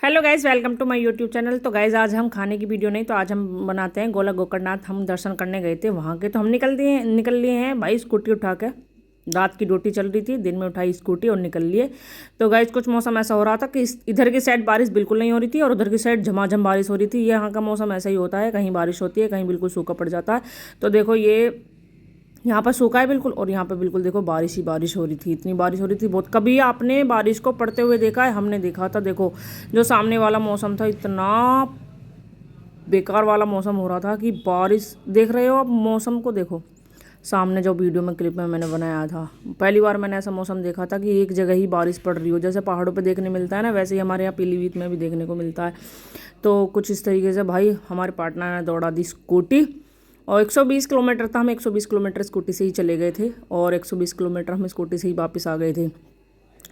Hello guys, welcome to my YouTube channel. तो guys आज हम खाने की वीडियो नहीं, तो आज हम बनाते हैं गोला गोकर्णनाथ। हम दर्शन करने गए थे वहाँ के, तो हम निकल लिए हैं भाई स्कूटी उठा के। रात की ड्यूटी चल रही थी, दिन में उठाई स्कूटी और निकल लिए। तो गाइज़ कुछ मौसम ऐसा हो रहा था कि इधर की साइड बारिश बिल्कुल नहीं हो रही थी और उधर की साइड झमाझम बारिश हो रही थी। यहाँ का मौसम ऐसा ही होता है, कहीं बारिश होती है, कहीं बिल्कुल सूखा पड़ जाता है। तो देखो ये यहाँ पर सूखा है बिल्कुल, और यहाँ पे बिल्कुल देखो बारिश ही बारिश हो रही थी। इतनी बारिश हो रही थी बहुत। कभी आपने बारिश को पड़ते हुए देखा है? हमने देखा था। देखो जो सामने वाला मौसम था, इतना बेकार वाला मौसम हो रहा था कि बारिश, देख रहे हो आप मौसम को? देखो सामने जो वीडियो में क्लिप में मैंने बनाया था, पहली बार मैंने ऐसा मौसम देखा था कि एक जगह ही बारिश पड़ रही हो। जैसे पहाड़ों पे देखने मिलता है ना, वैसे ही हमारे यहाँ पीलीभीत में भी देखने को मिलता है। तो कुछ इस तरीके से भाई हमारे पार्टनर ने दौड़ा दी स्कूटी, और 120 किलोमीटर था। हम 120 किलोमीटर स्कूटी से ही चले गए थे और 120 किलोमीटर हम स्कूटी से ही वापस आ गए थे।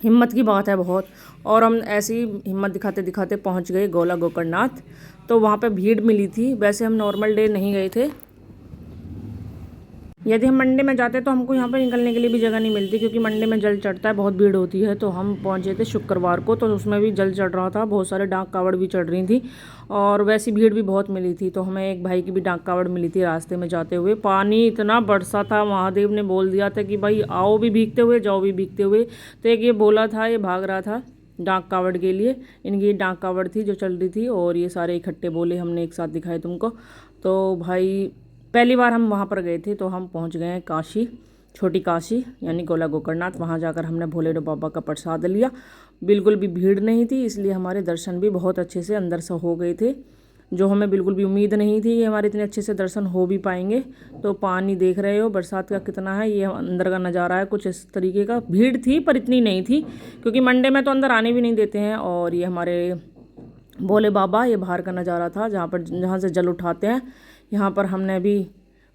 हिम्मत की बात है बहुत। और हम ऐसी हिम्मत दिखाते दिखाते पहुंच गए गोला गोकर्णनाथ। तो वहाँ पे भीड़ मिली थी। वैसे हम नॉर्मल डे नहीं गए थे। यदि हम मंडे में जाते तो हमको यहाँ पर निकलने के लिए भी जगह नहीं मिलती, क्योंकि मंडे में जल चढ़ता है, बहुत भीड़ होती है। तो हम पहुँचे थे शुक्रवार को, तो उसमें भी जल चढ़ रहा था, बहुत सारे डाक कावड़ भी चढ़ रही थी और वैसी भीड़ भी बहुत मिली थी। तो हमें एक भाई की भी डाक कावड़ मिली थी रास्ते में जाते हुए। पानी इतना बरसा था, महादेव ने बोल दिया था कि भाई आओ भी भीगते हुए, जाओ भी भीगते हुए। तो एक ये बोला था, ये भाग रहा था डाक कावड़ के लिए। इनकी डाक कावड़ थी जो चल रही थी, और ये सारे इकट्ठे बोले, हमने एक साथ दिखाए तुमको। तो भाई पहली बार हम वहाँ पर गए थे, तो हम पहुँच गए हैं काशी, छोटी काशी यानी गोला गोकर्णनाथ। वहाँ जाकर हमने भोले बाबा का प्रसाद लिया। बिल्कुल भी भीड़ नहीं थी, इसलिए हमारे दर्शन भी बहुत अच्छे से अंदर से हो गए थे, जो हमें बिल्कुल भी उम्मीद नहीं थी कि हमारे इतने अच्छे से दर्शन हो भी पाएंगे। तो पानी देख रहे हो बरसात का कितना है, ये अंदर का नज़ारा है कुछ इस तरीके का। भीड़ थी पर इतनी नहीं थी, क्योंकि मंडे में तो अंदर आने भी नहीं देते हैं। और ये हमारे भोले बाबा, ये बाहर का नज़ारा था जहाँ से जल उठाते हैं। यहाँ पर हमने भी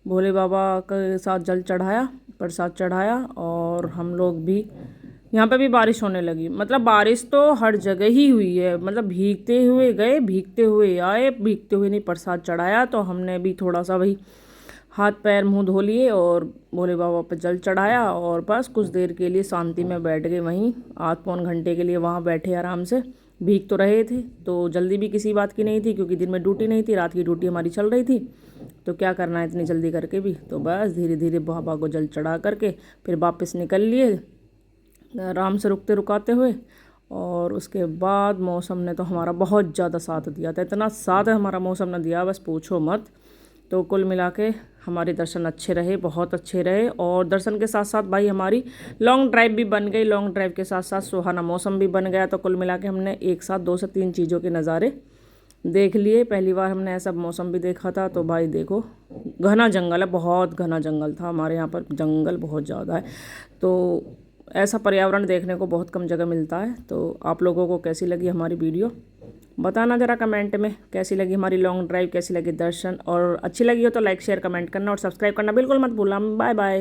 भोले बाबा के साथ जल चढ़ाया, प्रसाद चढ़ाया, और हम लोग भी यहाँ पे भी बारिश होने लगी। मतलब बारिश तो हर जगह ही हुई है, मतलब भीगते हुए गए, भीगते हुए आए, भीगते हुए नहीं प्रसाद चढ़ाया। तो हमने भी थोड़ा सा भाई हाथ पैर मुंह धो लिए और भोले बाबा पे जल चढ़ाया, और बस कुछ देर के लिए शांति में बैठ गए वहीं। आध पौन घंटे के लिए वहाँ बैठे आराम से। भीग तो रहे थे, तो जल्दी भी किसी बात की नहीं थी, क्योंकि दिन में ड्यूटी नहीं थी, रात की ड्यूटी हमारी चल रही थी। तो क्या करना है इतनी जल्दी करके भी। तो बस धीरे धीरे बाबा को जल चढ़ा करके फिर वापस निकल लिए, आराम से रुकते रुकाते हुए। और उसके बाद मौसम ने तो हमारा बहुत ज़्यादा साथ दिया था, इतना साथ हमारा मौसम ने दिया बस पूछो मत। तो कुल मिला के हमारे दर्शन अच्छे रहे, बहुत अच्छे रहे। और दर्शन के साथ साथ भाई हमारी लॉन्ग ड्राइव भी बन गई, लॉन्ग ड्राइव के साथ साथ सुहाना मौसम भी बन गया। तो कुल मिला के हमने एक साथ 2 से 3 चीज़ों के नज़ारे देख लिए। पहली बार हमने ऐसा मौसम भी देखा था। तो भाई देखो घना जंगल है, बहुत घना जंगल था। हमारे यहाँ पर जंगल बहुत ज़्यादा है, तो ऐसा पर्यावरण देखने को बहुत कम जगह मिलता है। तो आप लोगों को कैसी लगी हमारी वीडियो बताना ज़रा कमेंट में, कैसी लगी हमारी लॉन्ग ड्राइव, कैसी लगी दर्शन। और अच्छी लगी हो तो लाइक शेयर कमेंट करना और सब्सक्राइब करना बिल्कुल मत भूलना। Bye bye.